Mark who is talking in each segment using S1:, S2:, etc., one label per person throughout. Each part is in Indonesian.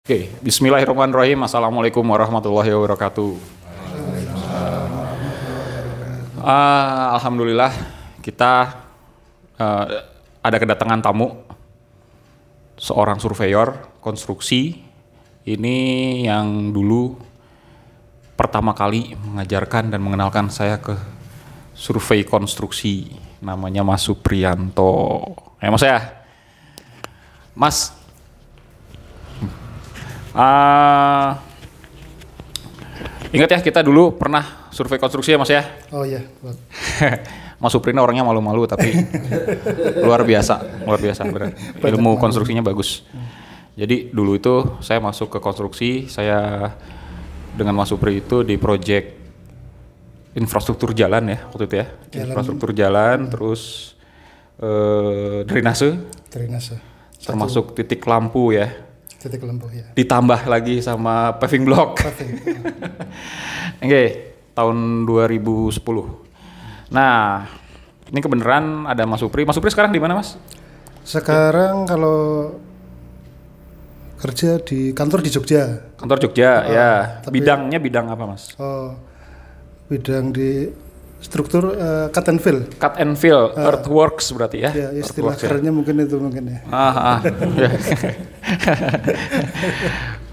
S1: Oke, bismillahirrahmanirrahim. Assalamualaikum warahmatullahi wabarakatuh. Alhamdulillah kita ada kedatangan tamu, seorang surveyor konstruksi. Ini yang dulu pertama kali mengajarkan dan mengenalkan saya ke survei konstruksi. Namanya Mas Supriyanto. Mas ya, Mas. Ingat ya, kita dulu pernah survei konstruksi ya Mas ya?
S2: Oh iya.
S1: Mas Suprina orangnya malu-malu tapi luar biasa benar. Ilmu konstruksinya bagus. Jadi dulu itu saya masuk ke konstruksi, saya dengan Mas Supri itu di proyek infrastruktur jalan ya waktu itu ya. Infrastruktur jalan, terus drainase. Termasuk titik lampu ya.
S2: Titik lampu ya.
S1: Ditambah lagi sama paving block. Oke, tahun 2010. Nah, ini kebenaran ada Mas Supri. Mas Supri sekarang di mana, Mas?
S2: Sekarang kalau kerja di kantor di Jogja.
S1: Kantor Jogja, ya. Bidangnya bidang apa, Mas?
S2: Oh, bidang di struktur cut and fill.
S1: Cut and fill, earthworks berarti ya?
S2: Ya, istilah kerennya ya. Mungkin ya.
S1: Ya.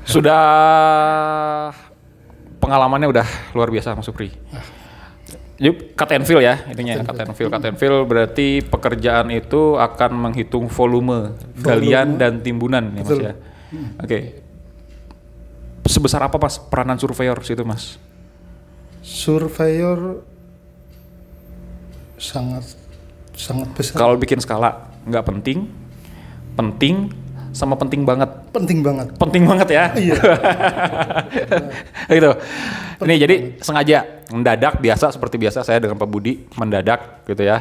S1: Sudah pengalamannya udah luar biasa Mas Supri. Jadi cut and fill ya intinya. Cut and fill berarti pekerjaan itu akan menghitung volume galian dan timbunan ya Mas ya. Oke. Sebesar apa Mas peranan surveyor situ Mas?
S2: Surveyor sangat besar.
S1: Kalau bikin skala nggak penting sama penting banget. Penting banget ya.
S2: Iya.
S1: Gitu. Ini jadi sengaja mendadak biasa seperti biasa saya dengan Pak Budi mendadak gitu ya.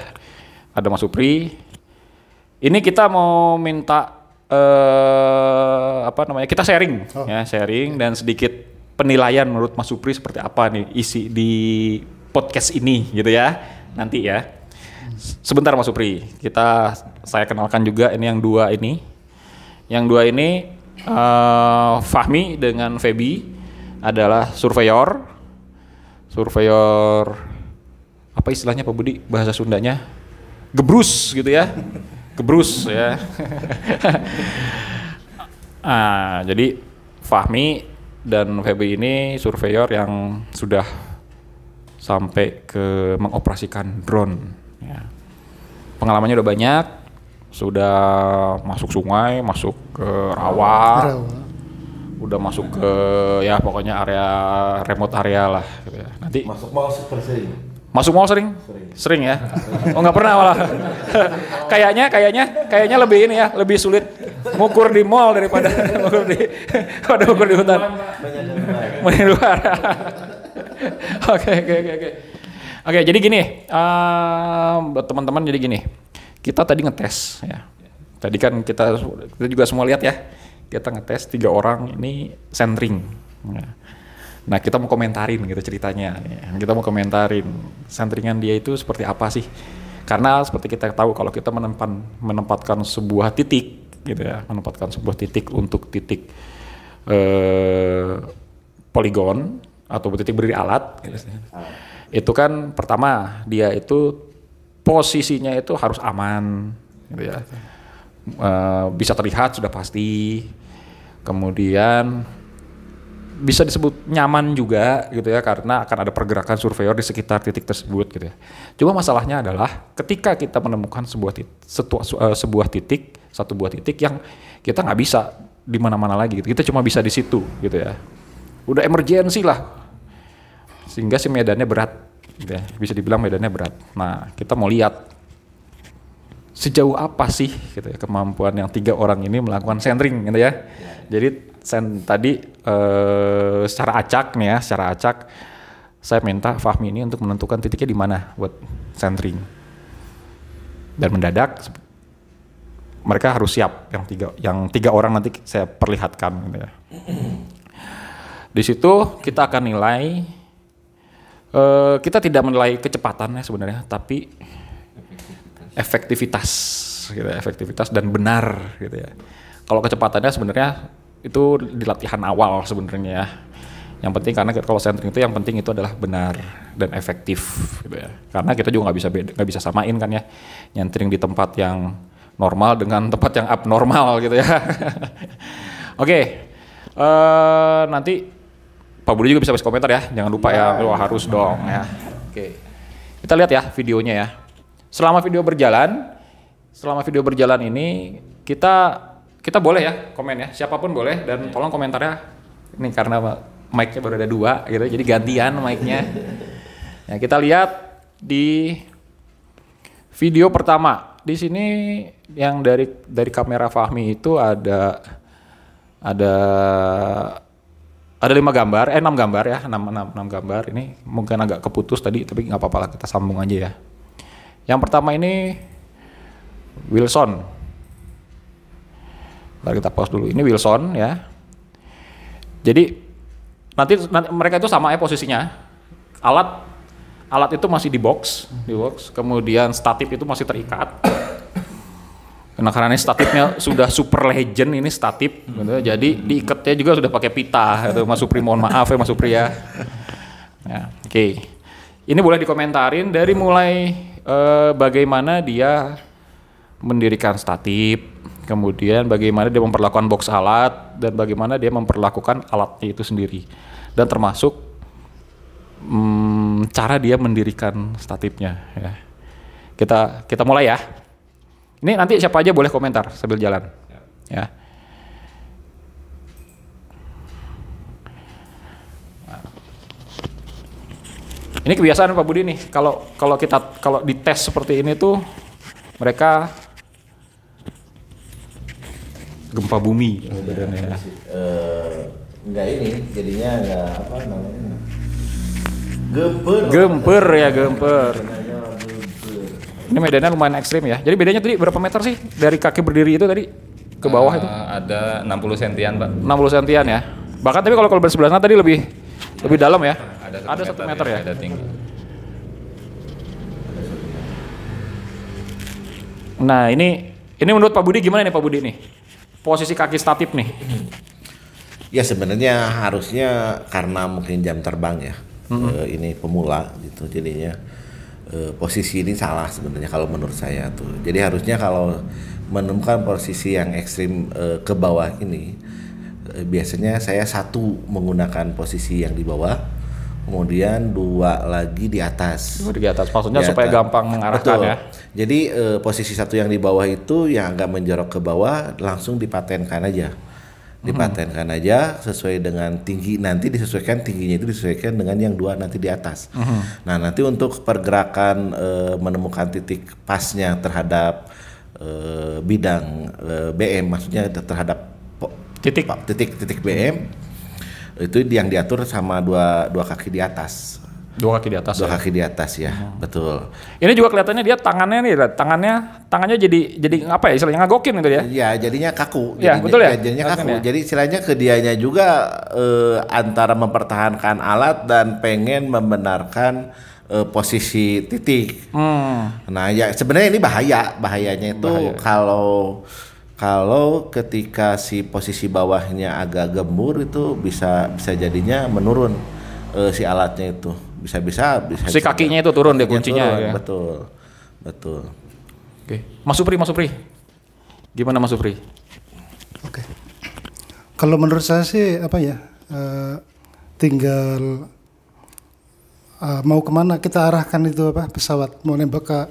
S1: Ada Mas Supri. Ini kita mau minta kita sharing ya, sharing dan sedikit penilaian menurut Mas Supri seperti apa nih isi di podcast ini gitu ya. Nanti ya. Sebentar Mas Supri, saya kenalkan juga ini yang dua ini. Yang dua ini Fahmi dengan Feby adalah surveyor. Apa istilahnya Pak Budi bahasa Sundanya? Gebrus gitu ya. Gebrus ya. Jadi Fahmi dan Feby ini surveyor yang sudah sampai ke mengoperasikan drone ya. Pengalamannya udah banyak, sudah masuk sungai, masuk ke rawa, udah masuk ke ya pokoknya area remote area lah gitu ya. Nanti
S3: masuk mall super sering.
S1: Masuk mall sering ya. Oh nggak pernah malah. kayaknya lebih ini ya, lebih sulit ngukur di mall daripada ngukur di hutan. Banyak di luar. Oke, jadi gini, buat teman-teman jadi gini, kita tadi ngetes ya. Tadi kan kita juga semua lihat ya, kita ngetes 3 orang ini centering. Nah kita mau komentarin gitu ceritanya, kita mau komentarin centeringan dia itu seperti apa sih? Karena seperti kita tahu kalau kita menempatkan sebuah titik gitu ya, menempatkan sebuah titik untuk titik poligon atau titik berdiri alat gitu. Itu kan pertama dia itu posisinya itu harus aman gitu ya. Bisa terlihat sudah pasti, kemudian bisa disebut nyaman juga gitu ya karena akan ada pergerakan surveyor di sekitar titik tersebut gitu ya. Cuma masalahnya adalah ketika kita menemukan sebuah titik yang kita nggak bisa di mana-mana lagi gitu. Kita cuma bisa di situ gitu ya. Udah emergensi lah. Sehingga si medannya berat gitu ya. Bisa dibilang medannya berat. Nah, kita mau lihat sejauh apa sih gitu ya kemampuan yang 3 orang ini melakukan centering gitu ya. Jadi tadi secara acak saya minta Fahmi ini untuk menentukan titiknya di mana buat centering. Dan mendadak mereka harus siap yang tiga orang nanti saya perlihatkan gitu ya. Di situ kita akan nilai kita tidak menilai kecepatannya sebenarnya, tapi efektivitas gitu ya, efektivitas dan benar gitu ya. Kalau kecepatannya sebenarnya itu di latihan awal sebenarnya ya. Yang penting karena kalau centering itu yang penting itu adalah benar dan efektif gitu ya. Karena kita juga nggak bisa samain kan ya, centering di tempat yang normal dengan tempat yang abnormal gitu ya. Oke, nanti Pak Budi juga bisa komentar ya, jangan lupa ya, harus dong ya. Oke, kita lihat ya videonya ya. Selama video berjalan ini kita boleh ya komen ya, siapapun boleh, dan tolong komentarnya ini karena mic-nya baru ada 2 gitu, jadi gantian mic-nya. Ya, kita lihat di video pertama. Di sini yang dari kamera Fahmi itu ada 6 gambar, 6 gambar ya, 6 gambar. Ini mungkin agak keputus tadi, tapi nggak apa-apa lah, kita sambung aja ya. Yang pertama ini Wilson. Mari kita pause dulu. Ini Wilson ya. Jadi nanti mereka itu sama ya posisinya. Alat itu masih di box. Kemudian statif itu masih terikat. Karena ini statifnya sudah super legend, ini statif gitu. Jadi diikatnya juga sudah pakai pita gitu. Mas Supri, mohon maaf ya Mas Supri ya. Ya, oke. Ini boleh dikomentarin dari mulai bagaimana dia mendirikan statif, kemudian bagaimana dia memperlakukan box alat, dan bagaimana dia memperlakukan alatnya itu sendiri, dan termasuk cara dia mendirikan statifnya ya. Kita mulai ya. Ini nanti siapa aja boleh komentar sambil jalan ya. Ini kebiasaan Pak Budi nih, kalau dites seperti ini tuh mereka gempa bumi badannya.
S3: Enggak ini, jadinya enggak apa namanya.
S1: Gemper. Ini medannya lumayan ekstrim ya. Jadi bedanya tadi berapa meter sih dari kaki berdiri itu tadi ke bawah itu?
S4: Ada 60 sentian, Pak.
S1: 60 sentian ya. Bahkan tapi kalau bersebelahan tadi lebih dalam ya. Ada 1 meter ya.
S4: Ada tinggi.
S1: Nah, ini menurut Pak Budi gimana nih Pak Budi nih? Posisi kaki statif nih.
S3: Ya sebenarnya harusnya karena mungkin jam terbang ya. Ini pemula gitu, jadinya posisi ini salah sebenarnya kalau menurut saya tuh. Jadi harusnya kalau menemukan posisi yang ekstrim ke bawah ini, biasanya saya 1 menggunakan posisi yang di bawah, kemudian 2 lagi di atas.
S1: Di atas, maksudnya supaya gampang mengarahkan. Betul. Ya.
S3: Jadi posisi 1 yang di bawah itu yang agak menjorok ke bawah langsung dipatenkan aja. Dipatenkan aja sesuai dengan tinggi, nanti disesuaikan tingginya itu disesuaikan dengan yang 2 nanti di atas. Nah nanti untuk pergerakan menemukan titik pasnya terhadap bidang BM, maksudnya terhadap titik BM itu yang diatur sama dua kaki di atas.
S1: 2 kaki di atas.
S3: 2 kaki di atas ya, betul.
S1: Ini juga kelihatannya dia tangannya jadi apa ya istilahnya, ngagokin gitu ya?
S3: Iya, jadinya kaku.
S1: Iya, betul ya.
S3: Jadinya kaku. Ya? Jadi istilahnya ke dianya juga antara mempertahankan alat dan pengen membenarkan posisi titik. Nah, ya sebenarnya ini bahayanya itu kalau ketika si posisi bawahnya agak gembur itu bisa jadinya menurun si alatnya itu. Bisa si
S1: kakinya itu turun deh kuncinya ya.
S3: Betul.
S1: Oke. Mas Supri. Gimana Mas Supri?
S2: Oke. Kalau menurut saya sih apa ya? Tinggal mau kemana kita arahkan itu pesawat, mau nembak ke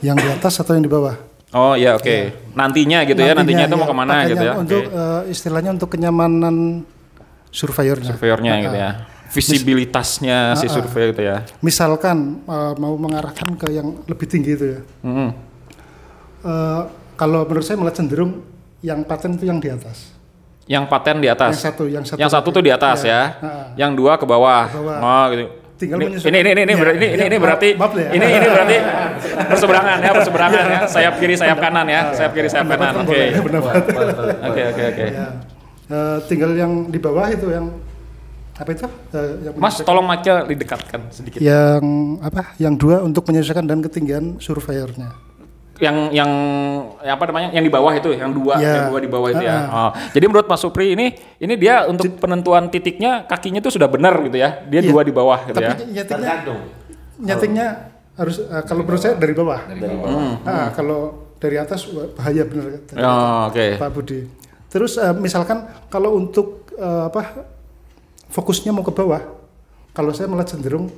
S2: yang di atas atau yang di bawah.
S1: Oh ya, oke. Ya. Nantinya gitu ya, nantinya itu mau kemana gitu ya.
S2: Untuk istilahnya untuk kenyamanan surveyornya
S1: gitu ya. Visibilitasnya si survei itu ya.
S2: Misalkan mau mengarahkan ke yang lebih tinggi itu ya. Kalau menurut saya malah cenderung yang paten itu yang di atas.
S1: Yang paten di atas. Yang satu tuh di atas ya. Yang 2 ke bawah. Oh gitu.
S2: Tinggal
S1: ini berarti berseberangan ya. Sayap kiri sayap kanan ya. Sayap kiri sayap kanan. Oke. Oke.
S2: Tinggal yang di bawah itu yang apa itu?
S1: Mas tolong mic-nya didekatkan sedikit.
S2: Yang 2 untuk menyesuaikan dan ketinggian surveyornya.
S1: yang apa namanya? Yang di bawah itu, yang dua di bawah itu ya. Oh. Jadi menurut Mas Supri ini dia untuk penentuan titiknya kakinya tuh sudah benar gitu ya. Dia dua di bawah gitu ya.
S2: Tapi nyetingnya harus kalau menurut saya dari bawah. Kalau dari atas bahaya benar Pak Budi. Terus misalkan kalau untuk fokusnya mau ke bawah, kalau saya malah cenderung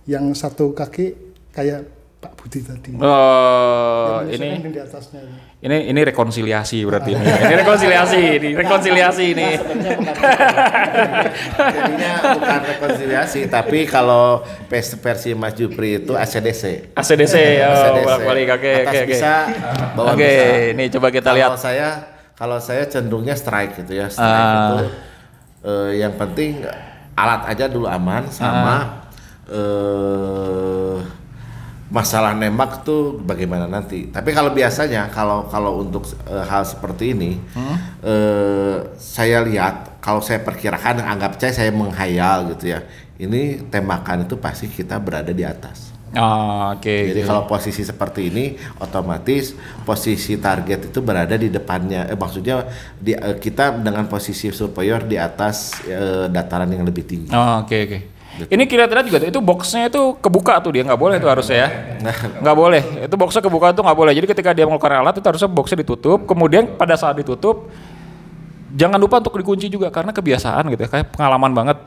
S2: yang satu kaki kayak Pak Budi tadi.
S1: Ini
S2: di atasnya.
S1: Ini rekonsiliasi berarti. Ini rekonsiliasi ini.
S3: Jadinya bukan rekonsiliasi, tapi kalau versi Mas Jupri itu ACDC.
S1: ACDC bolak-balik. Oke.
S3: Bisa, bawah
S1: bisa.
S3: Oke,
S1: ini coba kita lihat.
S3: Kalau saya cenderungnya strike gitu ya. Strike itu yang penting alat aja dulu aman sama masalah nembak tuh bagaimana nanti. Tapi kalau biasanya kalau untuk hal seperti ini saya lihat, kalau saya perkirakan, anggap saya menghayal gitu ya. Ini tembakan itu pasti kita berada di atas. Jadi kalau posisi seperti ini, otomatis posisi target itu berada di depannya. Maksudnya kita dengan posisi superior di atas dataran yang lebih tinggi.
S1: Oke. Ini kira-kira juga itu boxnya itu kebuka tuh, dia nggak boleh tuh harusnya ya, nggak boleh. Itu boxnya kebuka tuh nggak boleh. Jadi ketika dia mengeluarkan alat itu harusnya boxnya ditutup. Kemudian pada saat ditutup, jangan lupa untuk dikunci juga karena kebiasaan gitu ya, kayak pengalaman banget.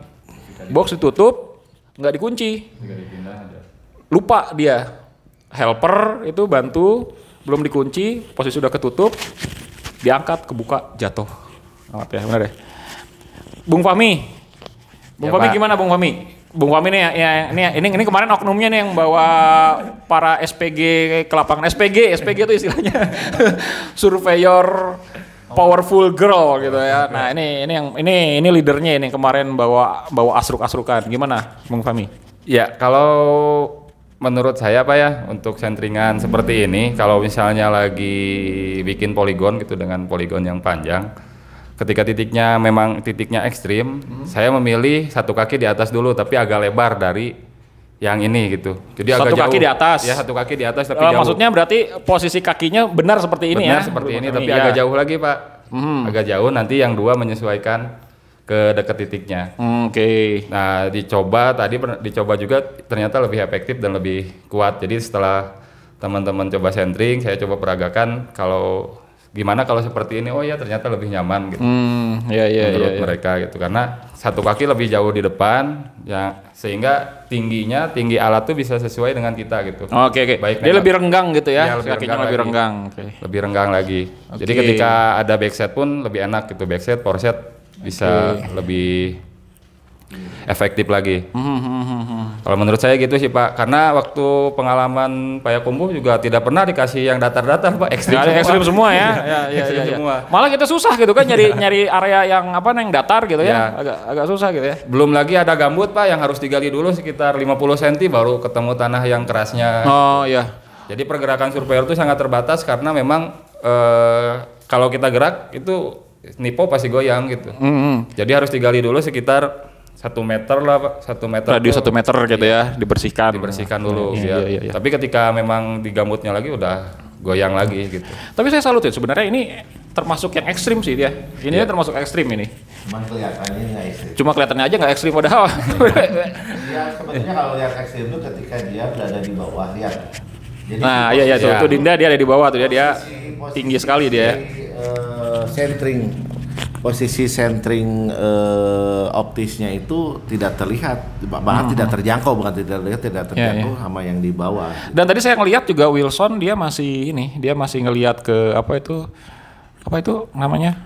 S1: Box ditutup, nggak dikunci, lupa dia. Helper itu bantu, belum dikunci, posisi sudah ketutup, diangkat, kebuka, jatuh. Ya benar ya. Bung Fahmi gimana Bung Fahmi? Bung Fahmi nih ini kemarin oknumnya nih yang bawa para SPG ke lapangan. SPG itu istilahnya Surveyor Powerful Girl gitu ya. Nah, ini leadernya ini kemarin bawa asruk-asrukan. Gimana Bung Fahmi?
S4: Ya, kalau menurut saya Pak ya, untuk sentringan seperti ini, kalau misalnya lagi bikin poligon gitu dengan poligon yang panjang, ketika titiknya ekstrim, saya memilih satu kaki di atas dulu, tapi agak lebar dari yang ini gitu. Jadi
S1: satu
S4: agak jauh.
S1: Kaki di atas.
S4: Ya, satu kaki di atas tapi jauh.
S1: Maksudnya berarti posisi kakinya benar seperti ini ya?
S4: Benar seperti ini, tapi agak jauh lagi Pak. Agak jauh, nanti yang dua menyesuaikan ke dekat titiknya.
S1: Oke.
S4: Nah, dicoba juga ternyata lebih efektif dan lebih kuat. Jadi setelah teman-teman coba sentring, saya coba peragakan gimana kalau seperti ini, oh ya ternyata lebih nyaman gitu. Menurut mereka gitu, karena satu kaki lebih jauh di depan ya, sehingga tinggi alat tuh bisa sesuai dengan kita gitu.
S1: Oke. Dia lebih renggang gitu ya, kakinya lebih renggang.
S4: Lebih renggang lagi. Jadi ketika ada backset pun lebih enak gitu, backset, foreset bisa lebih efektif lagi. Kalau menurut saya gitu sih Pak, karena waktu pengalaman Payakumbuh juga tidak pernah dikasih yang datar-datar Pak,
S1: ekstrim semua ya. Semua. Malah kita susah gitu kan nyari area yang datar gitu ya. Agak susah gitu ya.
S4: Belum lagi ada gambut Pak yang harus digali dulu sekitar 50 cm baru ketemu tanah yang kerasnya.
S1: Oh iya.
S4: Jadi pergerakan surveyor itu sangat terbatas karena memang kalau kita gerak itu nipo pasti goyang gitu. Jadi harus digali dulu sekitar 1 meter lah Pak, 1 meter.
S1: Radius 1 meter gitu ya, dibersihkan dulu.
S4: Iya. Tapi ketika memang di gambutnya lagi udah goyang lagi gitu.
S1: Tapi saya salut ya, sebenarnya ini termasuk yang ekstrim sih dia. Ini termasuk ekstrim ini.
S3: Cuma kelihatannya nggak ekstrim.
S1: Cuma kelihatannya aja nggak ekstrim padahal.
S3: Ya sebetulnya kalau lihat ekstrim itu ketika dia berada di bawah lihat. Jadi
S1: iya tuh Dinda dia ada di bawah tuh dia tinggi sekali dia.
S3: Posisi centering optisnya itu tidak terlihat, bahkan tidak terjangkau, sama yang di bawah.
S1: Dan tadi saya ngelihat juga Wilson dia masih ngelihat ke apa itu namanya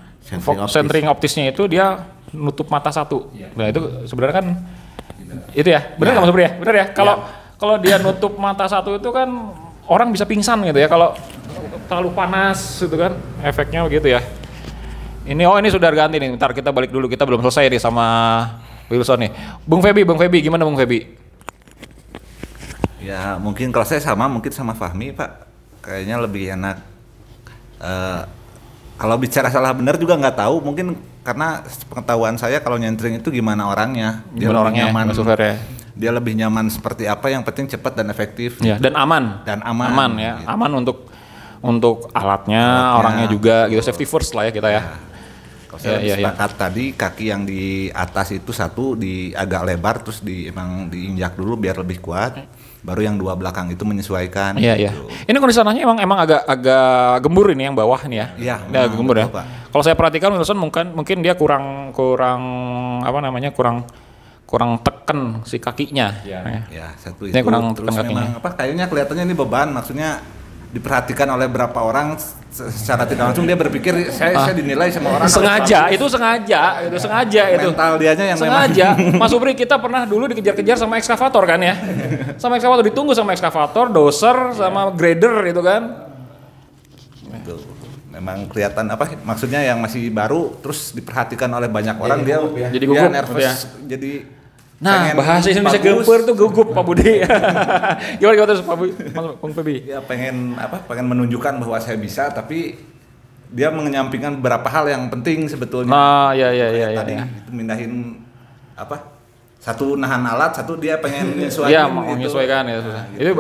S1: centering optisnya itu dia nutup mata satu. Nah itu sebenarnya kan itu ya benar nggak Mas Bri ya? Benar ya? Kalau dia nutup mata satu itu kan orang bisa pingsan gitu ya kalau terlalu panas itu kan efeknya begitu ya. Ini sudah ganti nih. Bentar kita balik dulu. Kita belum selesai nih sama Wilson nih. Bung Febi gimana Bung Febi?
S5: Ya mungkin kalau saya mungkin sama Fahmi Pak. Kayaknya lebih enak. Kalau bicara salah benar juga nggak tahu. Mungkin karena pengetahuan saya kalau nyentring itu gimana orangnya.
S1: Gimana orangnya nyaman, ya?
S5: Dia lebih nyaman seperti apa, yang penting cepat dan efektif.
S1: Ya, dan aman.
S5: Aman
S1: ya. Gitu. Aman untuk alatnya, orangnya juga gitu, safety first lah ya kita ya.
S5: Kalau saya sepakat tadi kaki yang di atas itu satu agak lebar terus emang diinjak dulu biar lebih kuat. Baru yang dua belakang itu menyesuaikan.
S1: Iya, iya.
S5: Gitu.
S1: Ini kondisi tanahnya emang agak gembur ini yang bawah nih ya.
S5: Iya,
S1: agak gembur ya.
S5: Pak.
S1: Kalau saya perhatikan Wilson mungkin dia kurang apa namanya? kurang teken si kakinya.
S5: Ya, satu
S1: ini
S5: itu.
S1: kurang
S5: Terus
S1: teken kakinya.
S5: memang kayaknya kelihatannya ini beban, maksudnya diperhatikan oleh berapa orang secara tidak langsung dia berpikir saya dinilai sama orang
S1: sengaja itu
S5: mental dianya yang
S1: sengaja. Mas Supri, kita pernah dulu dikejar-kejar sama ekskavator kan ya, sama ekskavator, ditunggu sama ekskavator, doser sama grader itu kan.
S5: Itu memang kelihatan maksudnya yang masih baru terus diperhatikan oleh banyak orang dia
S1: jadi gugup
S5: nervous
S1: ya.
S5: Jadi
S1: bahasa Indonesia gempur tuh gugup Pak Budi. Gimana terus Pak Bung Febi?
S5: Ya pengen menunjukkan bahwa saya bisa, tapi dia menyampingkan beberapa hal yang penting sebetulnya.
S1: Ya.
S5: Tadi itu mindahin satu nahan alat, satu dia pengen menyesuaikan.
S1: Iya, menyesuaikan ya.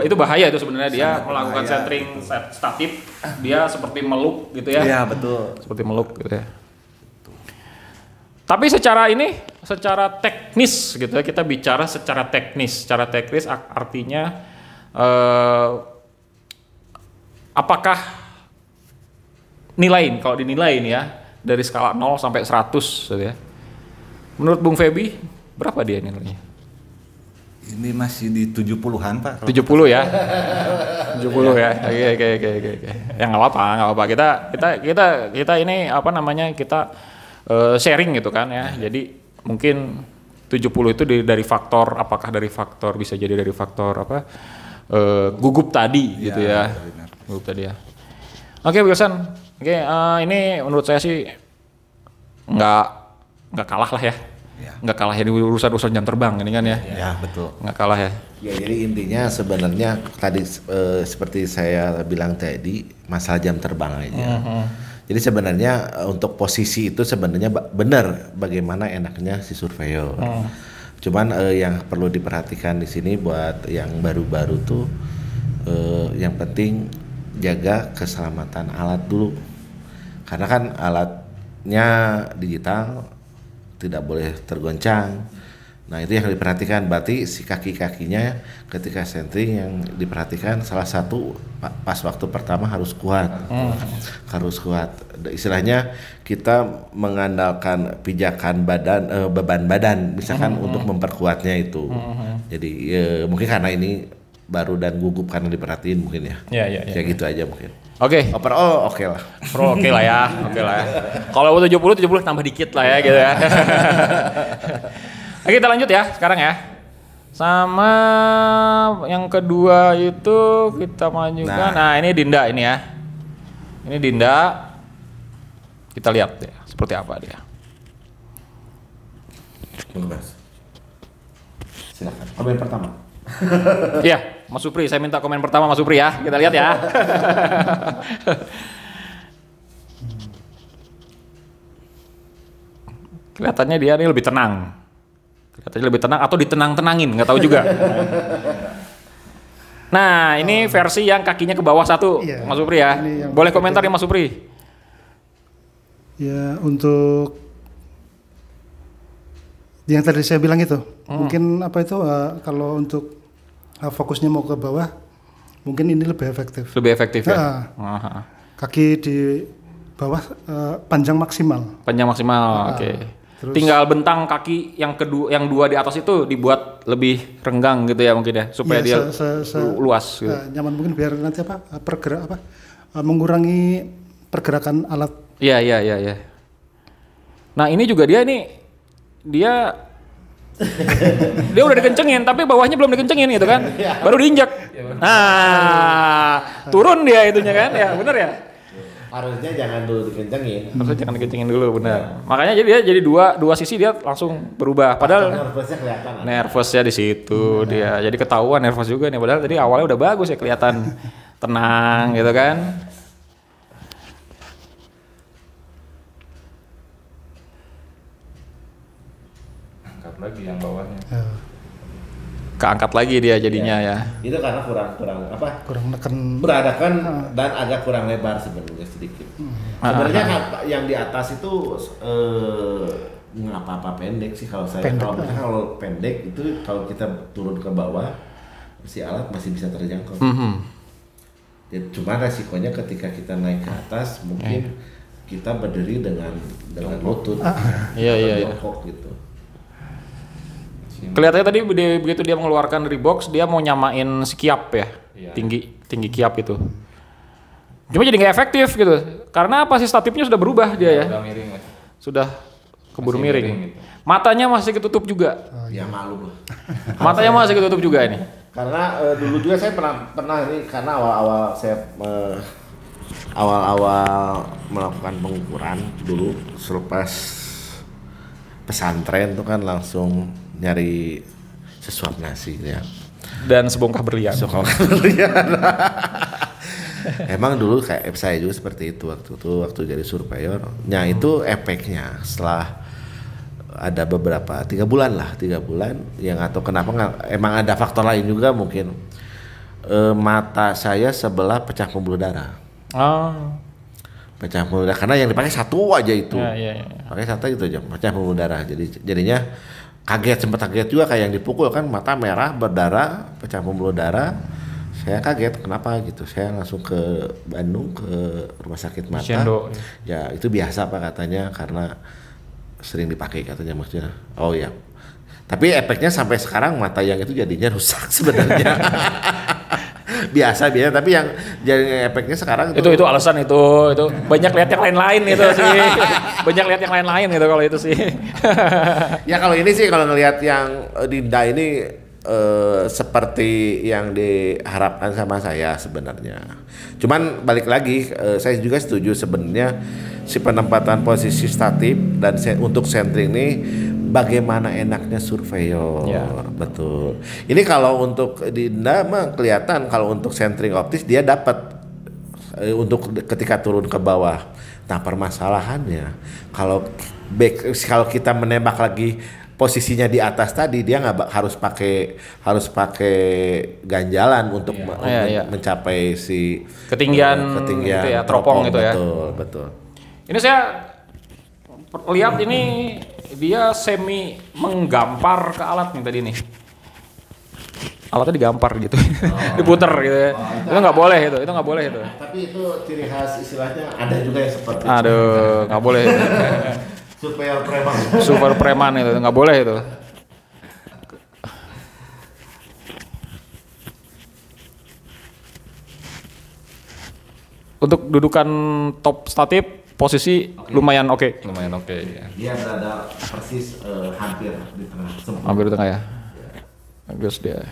S1: Itu bahaya itu sebenarnya dia melakukan centering statif, dia seperti meluk gitu ya.
S5: Iya, betul.
S1: Seperti meluk gitu ya. Tapi secara teknis gitu ya, kita bicara secara teknis. Secara teknis artinya apakah kalau dinilai ya dari skala 0 sampai 100 gitu ya. Menurut Bung Febi berapa dia nilainya?
S5: Ini masih di 70-an, Pak.
S1: 70 ya. 70 ya. Oke. Ya nggak apa-apa. Kita ini kita sharing gitu kan ya. Jadi mungkin 70 itu dari faktor, apakah dari faktor, bisa jadi dari faktor gugup tadi gitu ya. Gugup tadi ya. Oke, Wilson. Oke, ini menurut saya sih nggak kalah lah ya. Nggak kalah ya di urusan jam terbang ini kan ya.
S5: Ya, betul.
S1: Nggak kalah ya.
S3: Ya, jadi intinya sebenarnya tadi seperti saya bilang tadi, masalah jam terbang aja. Jadi sebenarnya untuk posisi itu sebenarnya benar bagaimana enaknya si surveyor. Cuman yang perlu diperhatikan di sini buat yang baru-baru tuh yang penting jaga keselamatan alat dulu. Karena kan alatnya digital tidak boleh tergoncang. Nah, itu yang diperhatikan, berarti si kaki-kakinya ketika centering yang diperhatikan salah satu pas waktu pertama harus kuat. Harus kuat. Istilahnya kita mengandalkan pijakan badan, beban badan misalkan untuk memperkuatnya itu. Jadi mungkin karena ini baru dan gugup karena diperhatiin mungkin ya. Kayak gitu aja mungkin.
S1: Oke.
S3: Overall oke lah.
S1: Oke lah ya. Kalau 70 tambah dikit lah ya gitu ya. Oke, kita lanjut ya sekarang ya. Sama yang kedua itu kita majukan. Nah, ini Dinda ini ya. Ini Dinda. Kita lihat ya seperti apa dia.
S3: Silakan. Komen pertama.
S1: Iya, Mas Supri, saya minta komen pertama Mas Supri ya. Kita lihat ya. Kelihatannya dia ini lebih tenang. Atau ditenang-tenangin, nggak tahu juga. Nah, ini versi yang kakinya ke bawah satu, Mas Supri ya. Boleh komentar ya Mas Supri?
S2: Ya, untuk yang tadi saya bilang itu, mungkin kalau untuk fokusnya mau ke bawah, mungkin ini lebih efektif.
S1: Lebih efektif ya.
S2: Kaki di bawah panjang maksimal.
S1: Oke. Terus, tinggal bentang kaki yang dua di atas itu dibuat lebih renggang gitu ya mungkin ya, supaya dia luas gitu.
S2: Nyaman mungkin biar nanti mengurangi pergerakan alat.
S1: Iya. Nah, ini juga dia udah dikencengin tapi bawahnya belum dikencengin gitu kan. Baru diinjak. Nah, turun dia itunya kan. Ya, benar ya?
S3: Harusnya jangan dulu dikencengin.
S1: Dulu, benar. Makanya jadi dua sisi dia langsung berubah. Padahal
S3: nervousnya kelihatan.
S1: Nervousnya di situ dia. Jadi ketahuan nervous juga nih. Padahal tadi awalnya udah bagus ya, kelihatan tenang gitu kan.
S4: Angkat lagi yang bawahnya.
S1: keangkat lagi dia jadinya ya.
S3: Itu karena kurang
S2: neken
S3: beradakan dan agak kurang lebar sebenarnya sedikit. Sebenarnya yang di atas itu nggak apa-apa pendek sih kalau saya. Kalau pendek itu kalau kita turun ke bawah si alat masih bisa terjangkau. Ya, cuma resikonya ketika kita naik ke atas mungkin kita berdiri dengan lutut.
S1: Iya.
S3: Jongkok gitu.
S1: Kelihatannya tadi begitu dia mengeluarkan dari box dia mau nyamain si kiap ya. Tinggi kiap itu. Cuma jadi nggak efektif gitu. Karena apa sih statifnya sudah berubah dia ya.
S4: Udah miring.
S1: Sudah keburu miring. Gitu. Matanya masih ketutup juga.
S3: Ya malu lah.
S1: Matanya masih ketutup juga ini.
S3: Karena dulu juga saya pernah ini karena awal-awal saya awal-awal melakukan pengukuran dulu selepas pesantren tuh kan langsung nyari sesuap nasi ya.
S1: Dan sebongkah berlian.
S3: Emang dulu kayak saya juga seperti itu waktu jadi surveyor. Nah itu efeknya setelah ada beberapa 3 bulan yang atau kenapa nggak emang ada faktor lain juga mungkin mata saya sebelah pecah pembuluh darah. Pecah pembuluh darah karena yang dipakai satu aja itu. Pakai satu itu aja pecah pembuluh darah. Jadinya sempat kaget juga kayak yang dipukul kan mata merah berdarah pecah pembuluh darah. Saya kaget kenapa gitu. Saya langsung ke Bandung ke rumah sakit mata.
S1: Cendo.
S3: Ya itu biasa Pak katanya karena sering dipakai katanya maksudnya. Oh ya. Tapi efeknya sampai sekarang mata yang itu jadinya rusak sebenarnya. biasa tapi yang jadi efeknya sekarang
S1: itu alasan itu banyak lihat yang lain-lain itu sih. Banyak lihat yang lain-lain gitu kalau itu sih.
S3: Ya kalau ini sih kalau ngelihat yang Dinda ini seperti yang diharapkan sama saya sebenarnya. Cuman balik lagi saya juga setuju sebenarnya si penempatan posisi statif dan untuk sentring ini bagaimana enaknya surveyor. Betul. Ini kalau untuk Dinda mah kelihatan kalau untuk sentring optis dia dapat untuk ketika turun ke bawah. Nah permasalahannya kalau kita menembak lagi posisinya di atas tadi dia nggak harus pakai ganjalan untuk mencapai si ketinggian
S1: itu ya, teropong itu ya.
S3: Betul.
S1: Ini saya lihat ini dia semi menggampar ke alat nih tadi nih. Alatnya digampar gitu, diputer gitu ya. Itu nggak boleh itu nggak boleh itu.
S3: Tapi itu ciri khas istilahnya ada juga yang seperti itu.
S1: Aduh, nggak boleh. Super preman itu nggak boleh itu. Untuk dudukan top statif posisi lumayan oke.
S4: Lumayan oke. Ya.
S3: Dia berada persis hampir di tengah.
S1: Hampir di tengah ya. Bagus dia.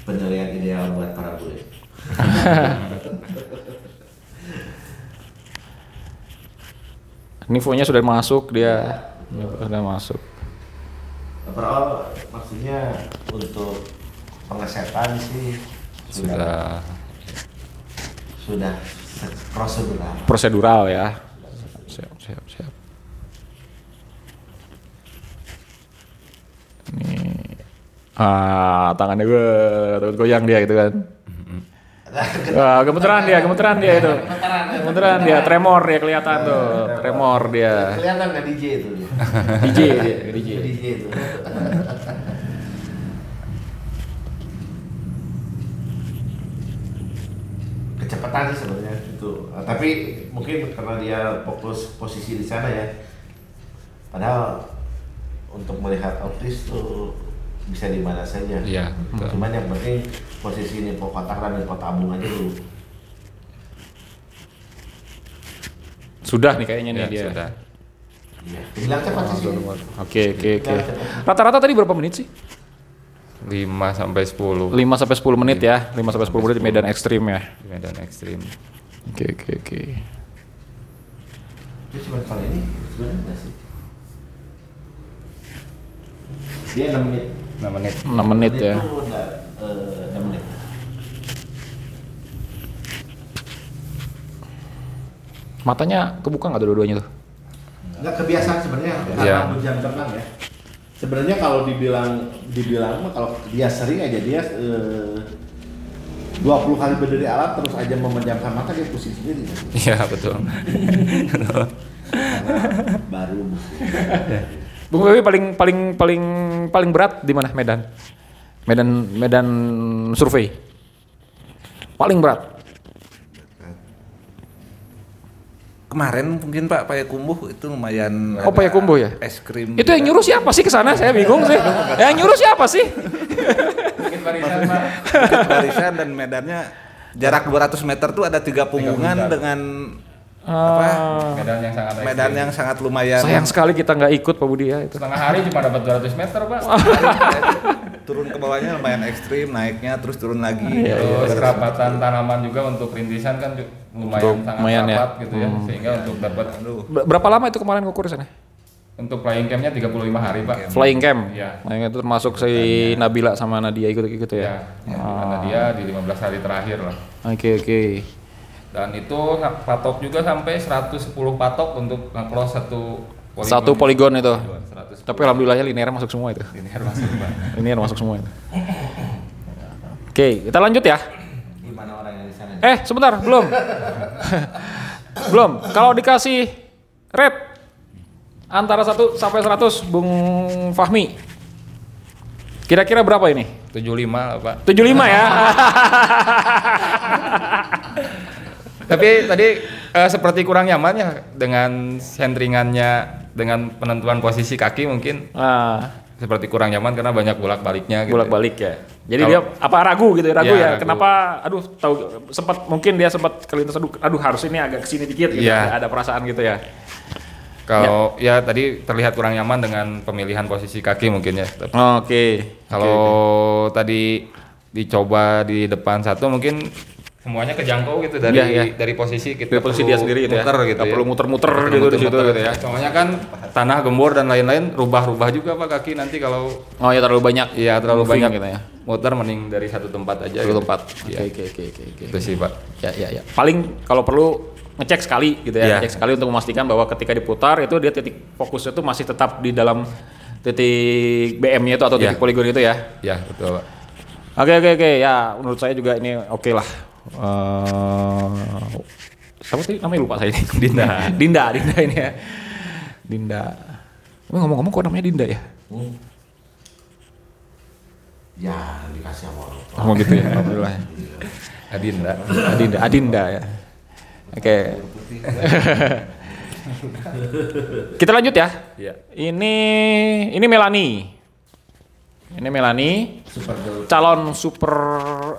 S3: Penilaian ideal buat para bule.
S1: Nivonya sudah masuk dia. Sudah masuk.
S3: Overall maksudnya untuk pengesetan sih sudah
S1: prosedural ya. Siap. Ini tangannya gue takut goyang dia gitu kan. Wah, gemeteran dia itu. Gemeteran dia, tremor dia kelihatan tuh. Tremor dia.
S3: Kelihatan nggak DJ itu?
S1: DJ
S3: itu. Kecepatan sih sebenarnya itu. Tapi mungkin karena dia fokus posisi di sana ya. Padahal untuk melihat optis tuh bisa di mana saja.
S4: Iya.
S3: Cuman yang penting posisi info kotak dan info tabung aja dulu.
S1: Sudah nih kayaknya nih dia.
S4: Sudah.
S3: Iya. Bilang cepat sih.
S1: Oke. Rata-rata tadi berapa menit sih?
S4: 5 sampai 10.
S1: 5 sampai 10 menit ya. 5 sampai 10 menit di medan ekstrim ya.
S4: Di medan ekstrim.
S1: Oke.
S3: Dia cuma kali ini sebenarnya enggak sih? Dia 6 menit.
S1: 6 menit ya.
S3: Itu udah 6 menit.
S1: Matanya kebuka nggak tuh dua-duanya tuh?
S3: Nggak kebiasaan sebenarnya karena jam terbang ya. Sebenarnya kalau dibilang mah kalau dia sering aja dia 20 kali berdiri alat terus aja memejamkan mata dia pusing sendiri.
S4: Iya betul.
S3: Karena baru.
S1: Bung Febi paling berat di mana Medan survei paling berat.
S5: Kemarin mungkin Pak Payakumbuh itu lumayan.
S1: Oh Payakumbuh ya?
S5: Es krim.
S1: Itu yang nyuruh siapa sih ke sana? Saya bingung sih. Yang nyuruh siapa sih?
S4: Mungkin barisan Pak.
S5: Barisan dan medannya jarak 200 meter tuh ada 3 punggungan dengan medan yang sangat lumayan.
S1: Sayang sekali kita nggak ikut Pak Budi ya itu.
S4: Setengah hari cuma dapat 200 meter Pak.
S5: Turun ke bawahnya lumayan ekstrim, naiknya terus turun lagi.
S4: Terus kerapatan tanaman juga untuk rintisan kan lumayan sangat rapat gitu ya. Sehingga untuk dapat
S1: Berapa lama itu kemarin ngukur di sana?
S4: untuk flying campnya 35 hari Pak.
S1: Flying camp.
S4: Iya.
S1: Nah, itu termasuk si Nabila sama Nadia ikut ya.
S4: Karena dia di 15 hari terakhir lah.
S1: Oke.
S4: Dan itu patok juga sampai 110 patok untuk nge-close
S1: Satu poligon itu.
S4: 110.
S1: Tapi alhamdulillahnya linear masuk semua itu.
S4: Linear masuk Pak.
S1: Linear masuk semua itu. Oke, kita lanjut ya.
S3: Gimana orang yang di sana?
S1: Sebentar, belum. Belum. Kalau dikasih rate antara 1 sampai 100 Bung Fahmi. Kira-kira berapa ini?
S4: 75 lah Pak.
S1: 75 ya.
S4: Tapi tadi seperti kurang nyamannya dengan sentringannya, dengan penentuan posisi kaki mungkin seperti kurang nyaman karena banyak bolak-baliknya gitu.
S1: Bolak-balik ya. Jadi dia apa ragu gitu ya, ragu. Kenapa tahu mungkin dia sempat kelintas harus ini agak kesini dikit gitu. Ada perasaan gitu ya.
S4: Kalau ya tadi terlihat kurang nyaman dengan pemilihan posisi kaki mungkin ya.
S1: Oke.
S4: Kalau tadi dicoba di depan satu mungkin semuanya kejangkau gitu dari posisi kita.
S1: Dari posisi dia sendiri gitu
S4: muter,
S1: ya.
S4: Gitu
S1: Gak
S4: ya.
S1: perlu muter-muter gitu di situ gitu ya.
S4: Soalnya kan tanah gembur dan lain-lain rubah-rubah juga Pak kaki nanti kalau
S1: ya terlalu banyak.
S4: Iya terlalu banyak
S1: gitu ya.
S4: Muter mending dari satu tempat aja.
S1: Satu tempat.
S4: Ya.
S1: Oke.
S4: Itu sih Pak.
S1: Ya. Paling kalau perlu ngecek sekali gitu ya. Ngecek sekali untuk memastikan bahwa ketika diputar itu dia titik fokusnya itu masih tetap di dalam titik BM-nya itu atau titik poligon itu ya.
S4: Ya, betul Pak.
S1: Oke. Ya, menurut saya juga ini oke lah. Siapa tadi namanya lupa saya ini. Dinda ini ya. Dinda. Tapi ngomong-ngomong kok namanya Dinda ya?
S3: Ya dikasih sama orang tua.
S1: Oh gitu ya, alhamdulillah. Adinda ya. Oke. Kita lanjut ya.
S4: Iya.
S1: Ini Melanie. Ini Melanie, calon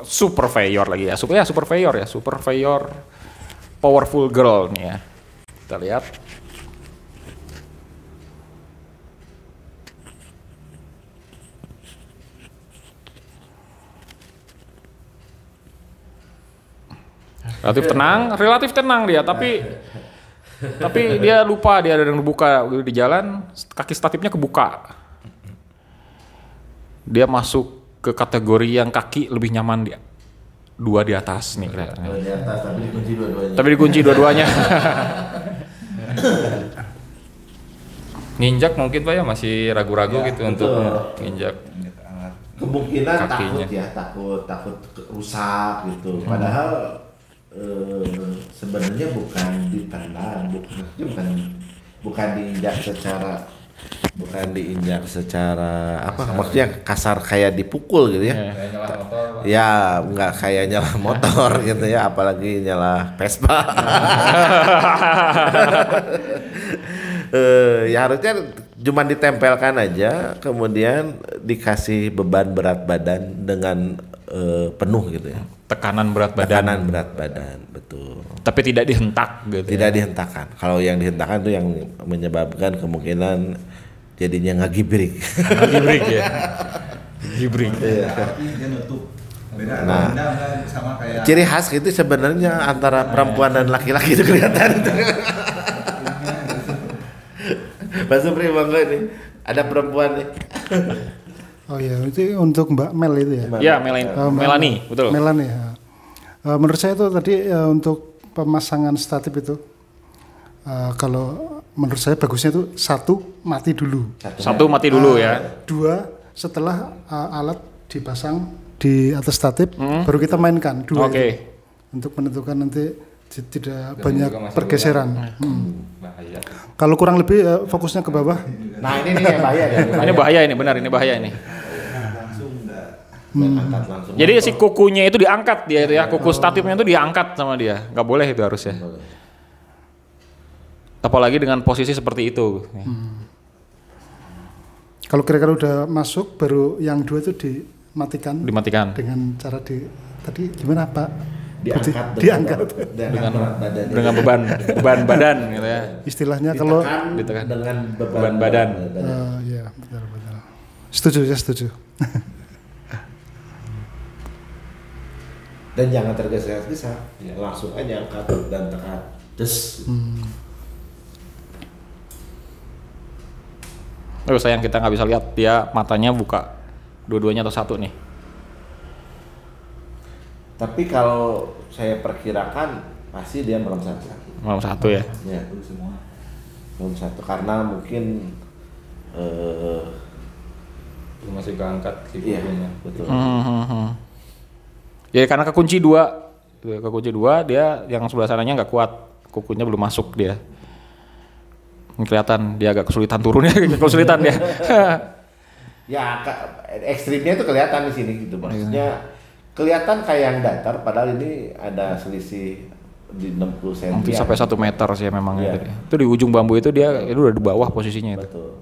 S1: surveyor lagi ya. Surveyor powerful girl nih ya. Kita lihat. Relatif tenang dia, tapi dia lupa dia ada yang dibuka di jalan, kaki statifnya kebuka. Dia masuk ke kategori yang kaki lebih nyaman dia. 2 di atas nih kelihatannya.
S3: 2 di atas tapi dikunci dua-duanya.
S1: Tapi dikunci dua-duanya.
S4: Nginjak mungkin Pak ya masih ragu-ragu gitu untuk nginjak.
S3: Kemungkinan
S4: kakinya.
S3: takut rusak gitu. Padahal sebenarnya bukan ditendang, bukan diinjak secara apa maksudnya kasar kayak dipukul gitu ya.
S4: Kayak nyala motor.
S3: Ya nggak kayak nyala motor gitu ya, apalagi nyala Vespa. Ya harusnya cuma ditempelkan aja, kemudian dikasih beban berat badan dengan penuh gitu ya.
S1: Tekanan berat badan,
S3: betul.
S1: Tapi tidak dihentak gitu.
S3: Tidak dihentakkan. Kalau yang dihentakkan itu yang menyebabkan kemungkinan jadinya ngagibrik.
S1: Ngagibrik ya. Gibrik.
S3: Iya.
S5: Dia nutup. Beda
S3: Nah,
S5: sama kayak
S3: ciri khas itu sebenarnya antara perempuan dan laki-laki itu kelihatan. Mas Supri bangga nih. Ada perempuan nih.
S2: Oh ya, itu untuk Mbak Mel itu ya?
S1: Ya, Melanie, betul.
S2: Melanie ya. Menurut saya itu tadi untuk pemasangan statif itu, kalau menurut saya bagusnya itu satu mati dulu.
S1: Satu mati dulu ya.
S2: Dua setelah alat dipasang di atas statif baru kita mainkan dua itu untuk menentukan nanti tidak banyak pergeseran.
S4: Bahaya.
S2: Kalau kurang lebih fokusnya ke bawah.
S3: Nah ini nih yang bahaya ya.
S1: Ini bahaya ini, benar ini bahaya ini.
S3: Langsung.
S1: Jadi si kukunya itu diangkat dia itu ya, kuku statifnya itu diangkat sama dia, nggak boleh itu harusnya. Apalagi dengan posisi seperti itu.
S2: Kalau kira-kira udah masuk, baru yang dua itu dimatikan.
S1: Dimatikan.
S2: Dengan cara tadi gimana Pak?
S3: Diangkat
S1: Dengan beban badan gitu ya.
S2: Istilahnya kalau
S1: Ditekan.
S3: dengan
S1: Beban badan.
S2: ya betul. Setuju.
S3: Dan jangan tergesa-gesa, langsung aja angkat dan tekan. Des.
S1: Sayang kita nggak bisa lihat dia matanya buka dua-duanya atau satu nih.
S3: Tapi kalau saya perkirakan pasti dia belum satu.
S1: Belum satu ya.
S3: Ya, belum satu karena mungkin
S4: Masih keangkat si kukunya.
S3: betul.
S1: Ya karena kekunci dua dia yang sebelah sananya nggak kuat, kukunya belum masuk dia. Kelihatan dia agak kesulitan turunnya, kesulitan dia.
S3: Ya ekstrimnya itu kelihatan di sini gitu, maksudnya kelihatan kayak yang datar, padahal ini ada selisih di 60 cm.
S1: Mungkin sampai 1 meter sih memang
S3: Iya.
S1: itu di ujung bambu itu dia itu udah di bawah posisinya itu.
S3: Betul.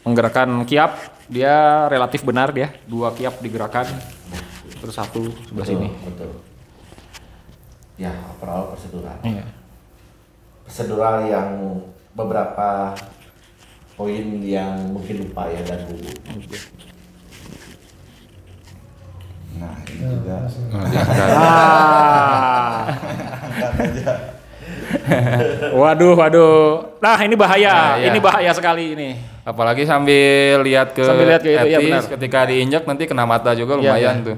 S1: Menggerakkan kiap dia relatif benar dia, 2 kiap digerakkan terus 1 sebelah sini.
S3: Betul. Ya, overall prosedural.
S1: Iya.
S3: Prosedural yang beberapa poin yang mungkin lupa ya dan gugup.
S5: Nah ini juga
S1: Waduh. Nah, ini bahaya. Ini bahaya sekali ini.
S4: Apalagi sambil lihat ke
S1: itu, ya benar.
S4: ketika diinjak nanti kena mata juga lumayan tuh.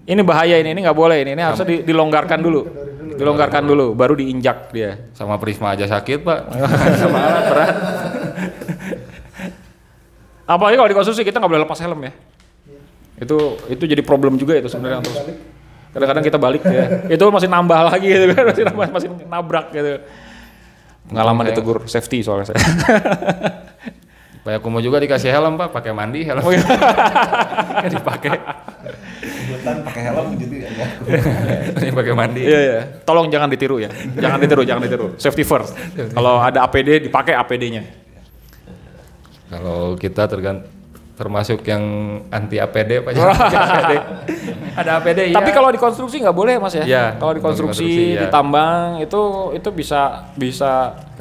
S1: Ini bahaya ini nggak boleh ini harusnya dilonggarkan dulu. Dilonggarkan dulu baru diinjak dia.
S4: Sama Prisma aja sakit, Pak.
S1: Sama alat berat. Apalagi kalau di konstruksi kita nggak boleh lepas helm ya. Itu jadi problem juga itu sebenarnya terus. Kadang-kadang kita balik ya. Itu masih nambah lagi gitu kan, masih nabrak gitu. Pengalaman ditegur safety soalnya saya.
S4: Pak Kumu juga dikasih helm, Pak, pakai mandi helm. Dipakai.
S5: Kebetulan pakai helm jadi agak
S4: Ini pakai mandi.
S1: Iya. Tolong jangan ditiru ya. Jangan ditiru. Safety first. Kalau ada APD dipakai APD-nya.
S4: Kalau kita termasuk yang anti APD, Pak. Ada APD ya.
S1: Tapi kalau di konstruksi nggak boleh Mas ya.
S4: Ya,
S1: Kalau di konstruksi, di tambang itu bisa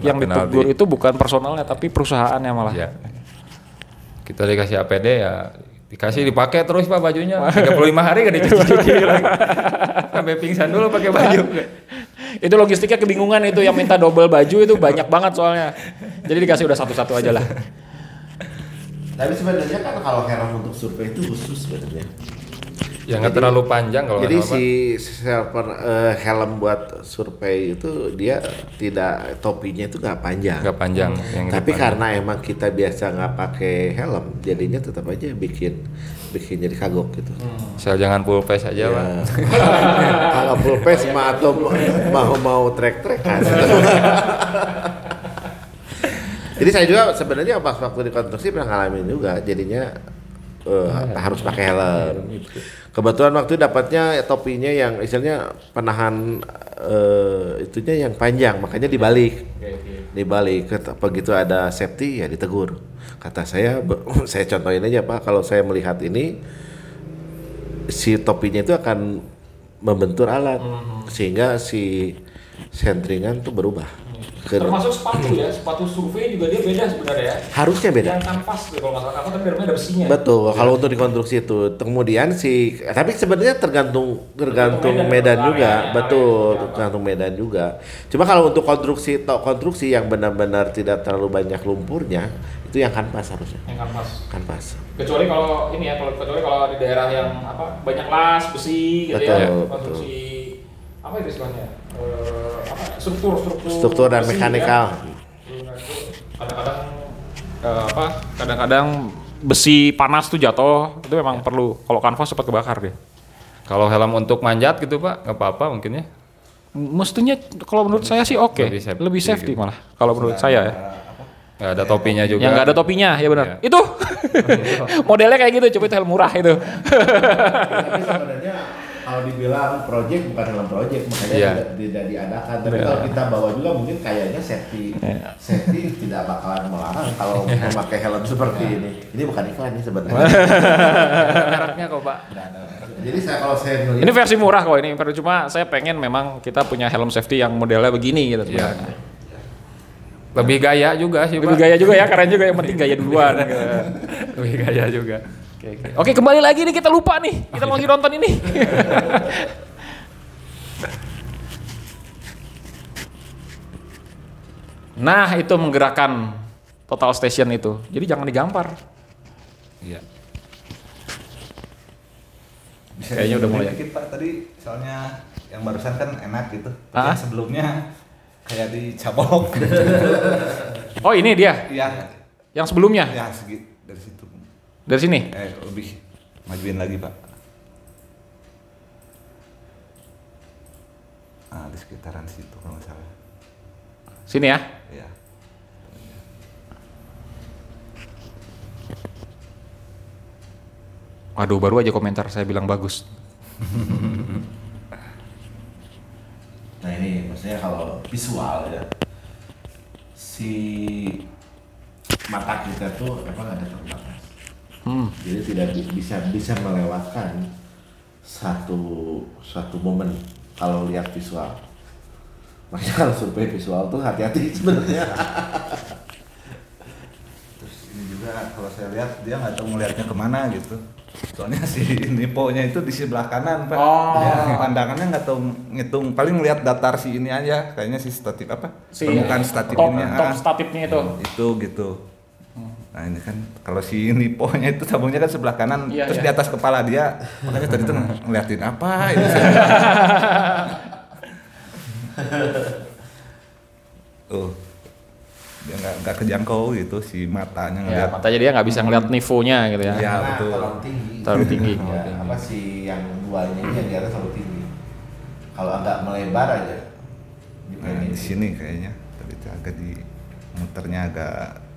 S1: yang ditegur itu bukan personalnya tapi perusahaannya malah.
S4: Ya. Kita dikasih APD ya dipakai terus Pak bajunya. 35 hari nggak dicuci lagi. Sampai pingsan dulu pakai baju.
S1: Itu logistiknya kebingungan itu yang minta double baju itu banyak banget soalnya. Jadi dikasih udah satu-satu aja lah.
S3: Tapi sebenarnya kan kalau helm untuk survei itu khusus sebenarnya.
S4: Ya nggak terlalu panjang kalau
S3: Jadi
S4: apa-apa.
S3: si helm buat survei itu dia tidak, topinya itu nggak panjang.
S4: Nggak panjang. Yang
S3: Tapi
S4: depan.
S3: karena emang kita biasa nggak pakai helm, jadinya tetap aja bikin jadi kagok gitu.
S4: Asal jangan full face aja, Pak.
S3: Kalau full face mah atau mau trek-trekan. Jadi saya juga sebenarnya pas waktu di konstruksi pernah ngalamin juga, jadinya harus pakai helm. Kebetulan waktu dapatnya topinya yang istilahnya penahan itunya yang panjang, makanya dibalik. Dibalik, begitu ada safety ya ditegur. Kata saya contohin aja Pak, kalau saya melihat ini si topinya itu akan membentur alat sehingga si sentringan tuh berubah.
S1: Termasuk sepatu ya, sepatu survei juga dia beda sebenarnya ya.
S3: Harusnya beda.
S1: Yang kanvas tuh kalau nggak salah, kanvas tapi dalamnya ada besinya.
S3: Betul, kalau untuk dikonstruksi itu. Kemudian tapi sebenarnya tergantung medan juga, betul, tergantung medan juga. Cuma kalau untuk konstruksi yang benar-benar tidak terlalu banyak lumpurnya, itu yang kanvas harusnya.
S1: Yang
S3: kanvas.
S1: Kecuali kalau ini ya, kalau di daerah yang banyak las besi gitu ya, konstruksi apa itu istilahnya? Struktur
S3: dan
S1: besi,
S3: mekanikal.
S1: Ya. Kadang-kadang besi panas tuh jatuh, itu memang perlu. Kalau kanvas cepat kebakar dia.
S4: Kalau helm untuk manjat gitu Pak, nggak apa-apa mungkin ya?
S1: Mestinya kalau menurut saya sih oke, lebih safety malah. Kalau menurut saya ya.
S4: Nggak ada topinya juga.
S1: Yang nggak ada topinya, ya benar. Ya. Itu modelnya kayak gitu, coba itu helm murah itu.
S3: Tapi sebenarnya kalau dibilang project bukan helm project, makanya tidak diadakan. Tapi kalau kita bawa juga mungkin kayaknya safety tidak bakalan melarang kalau memakai helm seperti ini. Ini bukan iklan nih sebenarnya.
S1: Mereknya kok Pak.
S3: Jadi kalau saya melihat
S1: ini versi murah kok ini, cuma saya pengen memang kita punya helm safety yang modelnya begini gitu.
S4: Iya. Lebih gaya juga sih,
S1: Lebih gaya juga ya, keren juga, yang penting gaya duluan.
S4: Lebih gaya juga.
S1: Oke, kembali lagi nih, kita lupa nih. Kita mau lagi nonton ini. Nah, itu menggerakkan total station itu. Jadi jangan digampar.
S4: Iya.
S5: Kayaknya udah mulai dikit Pak tadi, soalnya yang barusan kan enak gitu. Yang sebelumnya kayak dicabok.
S1: Oh, ini dia?
S5: Iya.
S1: Yang sebelumnya?
S5: Ya, dari situ.
S1: Dari sini?
S5: Lebih majuin lagi Pak. Di sekitaran situ kalau nggak salah.
S1: Sini ya?
S5: Iya.
S1: Waduh, baru aja komentar saya bilang bagus.
S3: nah ini maksudnya kalau visual ya, si mata kita tuh memang ada terbatas. Jadi tidak bisa melewatkan satu momen kalau lihat visual. Makanya kalau survei visual tuh hati-hati sebenarnya.
S5: Terus ini juga kalau saya lihat dia nggak tahu melihatnya kemana gitu. Soalnya si niponya itu di sebelah kanan Pak. Ya, pandangannya nggak tahu ngitung, paling ngelihat datar si ini aja. Kayaknya si statif apa? Permukaan statif ini.
S1: Top statifnya itu.
S5: Itu gitu. Nah ini kan kalau si niponya itu sabungnya kan sebelah kanan, terus di atas kepala dia, makanya tadi tuh ngeliatin apa ini. Dia nggak kejangkau gitu si matanya ngeliat.
S1: Ya, matanya dia nggak bisa ngeliat nivonya gitu ya.
S5: Iya betul.
S3: Terlalu tinggi. Ya, apa sih yang duanya ini yang di atas terlalu tinggi. Kalau agak melebar aja.
S5: Nah, di sini kayaknya tadi agak di muternya agak.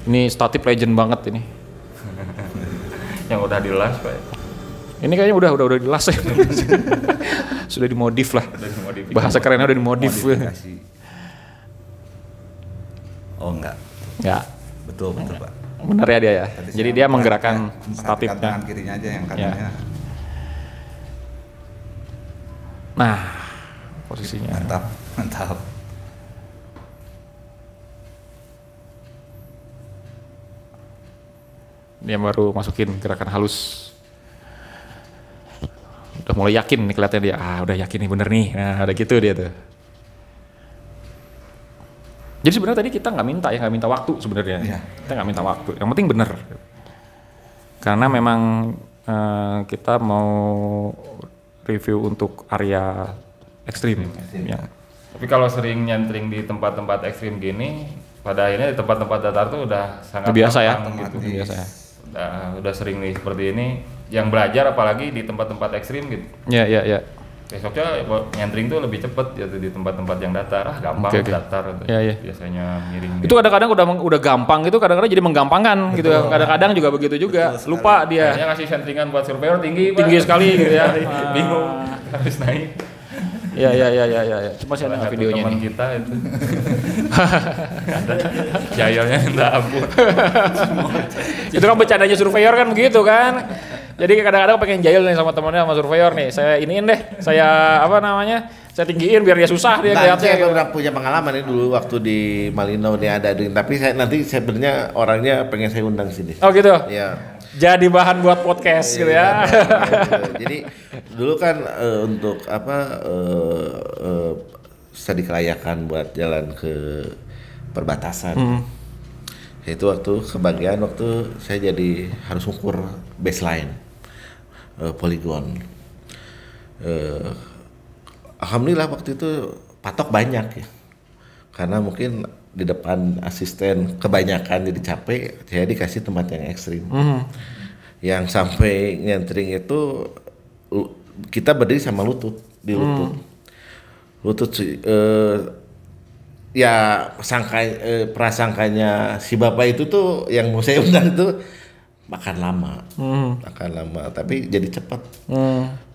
S1: Ini statif legend banget ini.
S4: Yang udah dilas Pak.
S1: Ini kayaknya udah dilas ya. Sudah dimodif lah. Bahasa kerennya udah dimodif.
S5: Oh enggak.
S1: Ya.
S5: Betul Pak.
S1: Benar ya dia ya. Jadi dia menggerakkan statifnya.
S5: Tangan kirinya aja yang kanannya.
S1: Ya. Nah, posisinya.
S5: Mantap.
S1: Dia baru masukin gerakan halus. Udah mulai yakin nih kelihatannya dia. Udah yakin nih bener nih. Nah, udah gitu dia tuh. Jadi sebenarnya tadi kita nggak minta waktu sebenarnya.
S5: Iya.
S1: Kita nggak minta waktu. Yang penting bener. Karena memang kita mau review untuk area ekstrim. Ya.
S4: Tapi kalau sering nyentring di tempat-tempat ekstrim gini, pada akhirnya di tempat-tempat datar tuh udah sangat
S1: biasa ya.
S4: Gitu.
S1: Biasa ya.
S4: Udah sering nih seperti ini. Yang belajar apalagi di tempat-tempat ekstrim gitu.
S1: Ya.
S4: Besoknya nyentring tuh lebih cepet gitu di tempat-tempat yang datar. Gampang datar gitu.
S1: Ya.
S4: Biasanya miring.
S1: Itu kadang-kadang udah gampang gitu, kadang-kadang jadi menggampangkan gitu. Kadang-kadang juga begitu juga. Lupa dia.
S4: Kayaknya ngasih sentringan buat surveyor tinggi
S1: Sekali gitu ya.
S4: Bingung harus naik.
S1: Ya. Cuma saya nggak videonya
S4: teman
S1: nih.
S4: kita itu. Jayanya minta ampun.
S1: Itu kan bercandanya surveyor kan begitu kan. Jadi kadang-kadang pengen jahil nih sama temennya sama surveyor nih. Saya iniin deh. Saya saya tinggiin biar dia susah dia
S3: Saya
S1: lihatnya.
S3: pernah punya pengalaman nih dulu waktu di Malino nih ada tapi nanti sebenarnya orangnya pengen saya undang sini.
S1: Oh gitu.
S3: Iya.
S1: Jadi bahan buat podcast gitu ya.
S3: Jadi dulu kan untuk studi kelayakan buat jalan ke perbatasan. Itu waktu saya jadi harus ukur baseline poligon. Alhamdulillah waktu itu patok banyak ya. Karena mungkin di depan asisten kebanyakan jadi capek, saya dikasih tempat yang ekstrim. Yang sampai nyentring itu kita berdiri sama lutut di lutut. Lutut ya prasangkanya si bapak itu tuh yang mau saya undang itu makan lama, tapi jadi cepat.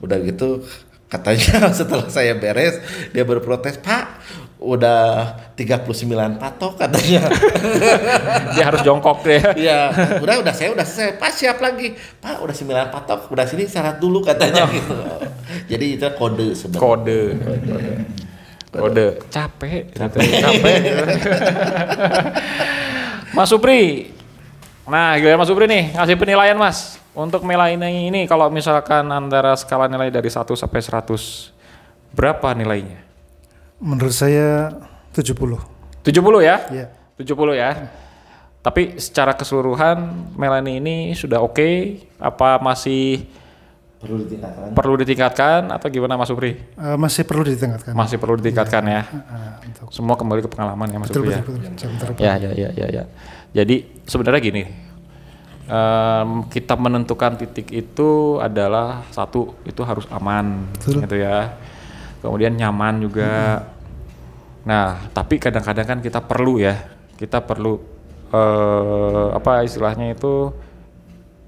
S3: Udah gitu katanya setelah saya beres dia berprotes, Pak udah 39 patok katanya.
S1: Dia harus jongkok deh.
S3: Iya, udah saya udah selesai. Pak siap lagi. Pak udah 9 patok, udah sini syarat dulu katanya gitu. Jadi itu kode sebenarnya.
S1: Kode. Capek. Mas Supri. Nah, giliran Mas Supri nih, ngasih penilaian Mas. Untuk Melaney ini kalau misalkan antara skala nilai dari 1 sampai 100 berapa nilainya?
S2: Menurut saya 70.
S1: 70 ya?
S2: Iya.
S1: 70 ya. Tapi secara keseluruhan Melaney ini sudah oke? Apa masih perlu ditingkatkan atau gimana Mas Supri?
S2: Masih perlu ditingkatkan.
S1: Masih perlu ditingkatkan ya.
S2: Untuk
S1: Semua kembali ke pengalaman ya Mas
S2: betul,
S1: Supri ya. Ya. Jadi sebenarnya gini. Kita menentukan titik itu adalah satu itu harus aman gitu ya. Kemudian nyaman juga. Nah, tapi kadang-kadang kan kita perlu istilahnya itu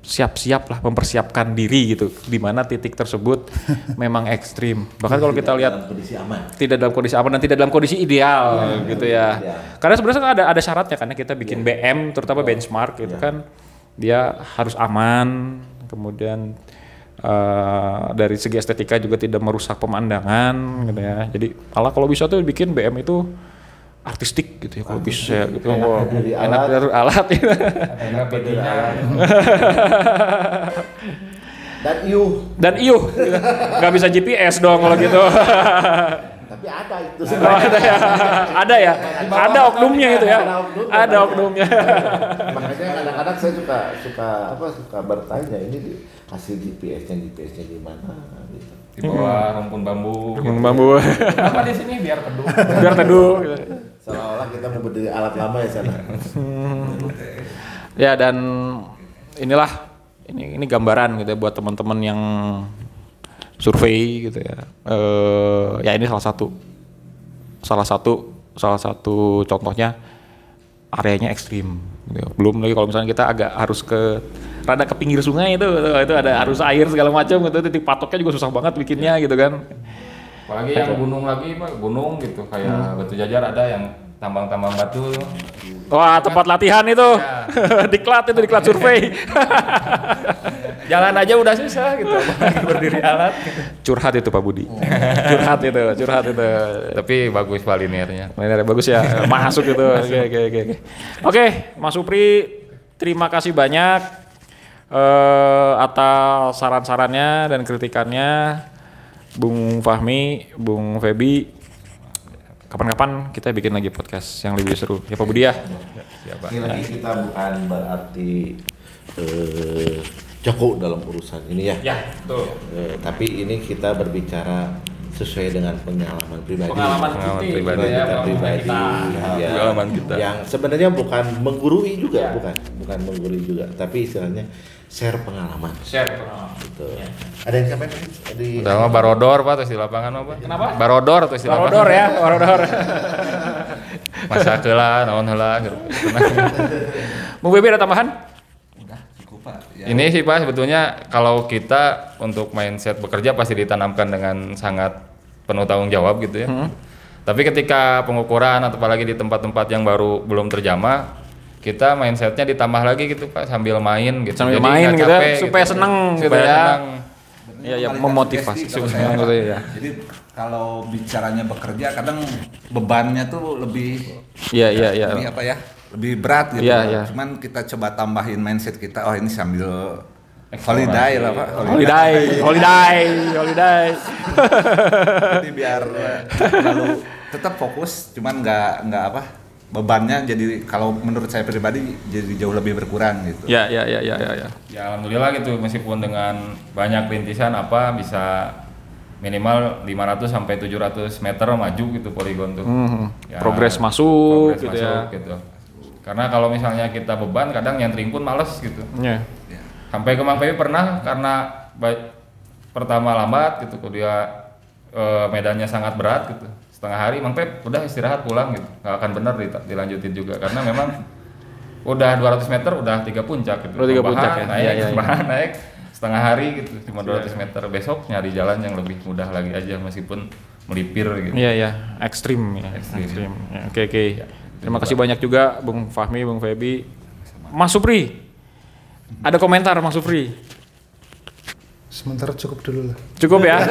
S1: siap-siap lah mempersiapkan diri gitu di mana titik tersebut memang ekstrim. Bahkan kalau kita lihat tidak dalam kondisi aman dan tidak dalam kondisi ideal gitu ya. Karena sebenarnya ada syaratnya karena kita bikin BM terutama benchmark itu kan dia harus aman, kemudian dari segi estetika juga tidak merusak pemandangan gitu ya. Jadi kalau bisa tuh bikin BM itu artistik gitu ya kalau bisa gitu. Enak dari alat gitu. Dan iuh gitu. Nggak bisa GPS dong kalau gitu.
S3: Tapi ada itu
S1: ada oknumnya itu ya. Ada oknumnya.
S3: Makanya kadang-kadang saya suka bertanya ini hasil GPS-nya di mana gitu.
S4: Di bawah rumpun bambu.
S1: Kenapa
S4: di sini biar teduh.
S1: Biar teduh. Gitu.
S3: Seolah-olah kita mau berdiri alat lama ya sana.
S1: Ya dan inilah ini gambaran gitu ya buat teman-teman yang survei gitu ya. Ya ini salah satu contohnya areanya ekstrim. Gitu. Belum lagi kalau misalnya kita agak harus rada ke pinggir sungai itu ada arus air segala macam gitu, titik patoknya juga susah banget bikinnya gitu kan.
S4: Apalagi yang gunung gitu kayak Batu Jajar ada yang tambang-tambang batu.
S1: Wah, tempat latihan itu. Ya. diklat survei. Jalan aja udah susah gitu. Berdiri alat. Curhat itu Pak Budi. Curhat itu.
S4: Tapi bagus Pak linearnya.
S1: Linearnya bagus ya. Masuk itu. Oke, Mas Supri, terima kasih banyak atas saran-sarannya dan kritikannya. Bung Fahmi, Bung Febi, kapan-kapan kita bikin lagi podcast yang lebih seru ya Pak Budi ya.
S3: Ini lagi kita bukan berarti Joko dalam urusan ini ya.
S1: Ya, betul.
S3: Tapi ini kita berbicara sesuai dengan pengalaman pribadi.
S1: Pengalaman
S3: pribadi ya,
S4: pengalaman kita.
S3: Yang sebenarnya bukan menggurui juga, bukan menggurui juga, tapi istilahnya share pengalaman. Gitu. Ya. Ada yang sampai di
S4: Udah barodor Pak terus di lapangan apa?
S1: Kenapa?
S4: Barodor terus di lapangan.
S1: Barodor.
S4: Masa heula naon heula gitu.
S1: Bung Bebe ada tambahan?
S5: Udah cukup Pak. Ya.
S4: Ini sih Pak sebetulnya kalau kita untuk mindset bekerja pasti ditanamkan dengan sangat penuh tanggung jawab gitu ya. Tapi ketika pengukuran atau apalagi di tempat-tempat yang belum terjamah, kita mindsetnya ditambah lagi gitu Pak, sambil main gitu.
S1: Sambil
S4: jadi
S1: main
S4: nggak
S1: gitu
S4: capek,
S1: supaya seneng gitu
S4: supaya
S1: ya.
S4: seneng.
S1: Iya ya,
S5: Kualitas
S1: memotivasi
S5: sugesti kalau saya,
S1: gitu
S5: Pak.
S1: ya.
S5: Jadi kalau bicaranya bekerja kadang bebannya tuh lebih
S1: Iya.
S5: ini apa ya? Lebih berat gitu.
S1: Iya.
S5: Cuman kita coba tambahin mindset kita, oh ini sambil holiday lah Pak.
S1: Holiday.
S5: Jadi biar lalu tetap fokus, cuman nggak apa bebannya jadi kalau menurut saya pribadi jadi jauh lebih berkurang gitu.
S1: Ya.
S4: Ya alhamdulillah gitu, meskipun dengan banyak rintisan apa bisa minimal 500 sampai 700 meter maju gitu poligon tuh. Ya,
S1: Progres masuk gitu
S4: masuk,
S1: ya.
S4: gitu. Karena kalau misalnya kita beban kadang nyentring pun males gitu.
S1: Iya.
S4: Sampai ke Mang Pepi pernah karena pertama lambat gitu, dia medannya sangat berat gitu. Setengah hari Mang Pep udah istirahat pulang gitu, nggak akan benar dilanjutin juga karena memang udah 200 meter udah 3 puncak gitu.
S1: 3 puncak ya.
S4: Naik setengah hari gitu cuma 200 meter, besok nyari jalan yang lebih mudah lagi aja meskipun melipir gitu.
S1: Iya, ekstrim ya.
S4: Ekstrim.
S1: Ya, oke. Terima kasih banyak juga Bung Fahmi, Bung Febi. Mas Supri, ada komentar Mas Supri?
S2: Sementara cukup dulu lah.
S1: Cukup ya.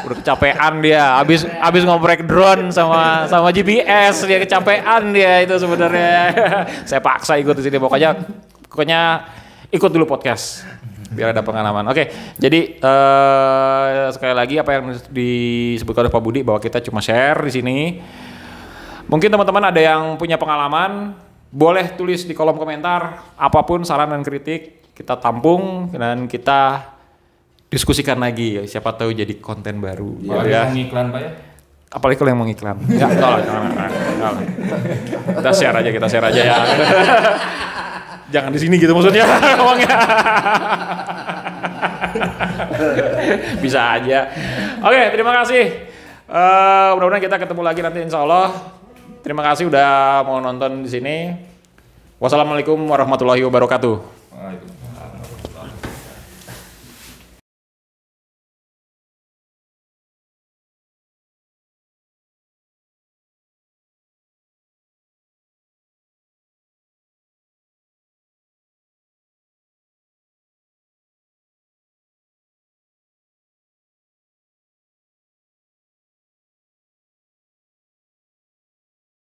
S1: Udah kecapean dia, abis ngoprek drone sama GPS, dia kecapean dia itu sebenarnya. Saya paksa ikut di sini, pokoknya ikut dulu podcast biar ada pengalaman. Oke, jadi sekali lagi apa yang disebutkan oleh Pak Budi bahwa kita cuma share di sini. Mungkin teman-teman ada yang punya pengalaman, boleh tulis di kolom komentar apapun saran dan kritik, kita tampung dan kita diskusikan lagi, siapa tahu jadi konten baru.
S4: Ya. Ngiklan Pak ya?
S1: Apalagi kalau yang mau ngiklan. Jangan. Kita share aja ya. Jangan di sini gitu maksudnya ngomongnya. Bisa aja. Oke, terima kasih. Mudah-mudahan kita ketemu lagi nanti insya Allah. Terima kasih udah mau nonton di sini. Wassalamualaikum warahmatullahi wabarakatuh.
S4: Waalaikumsalam.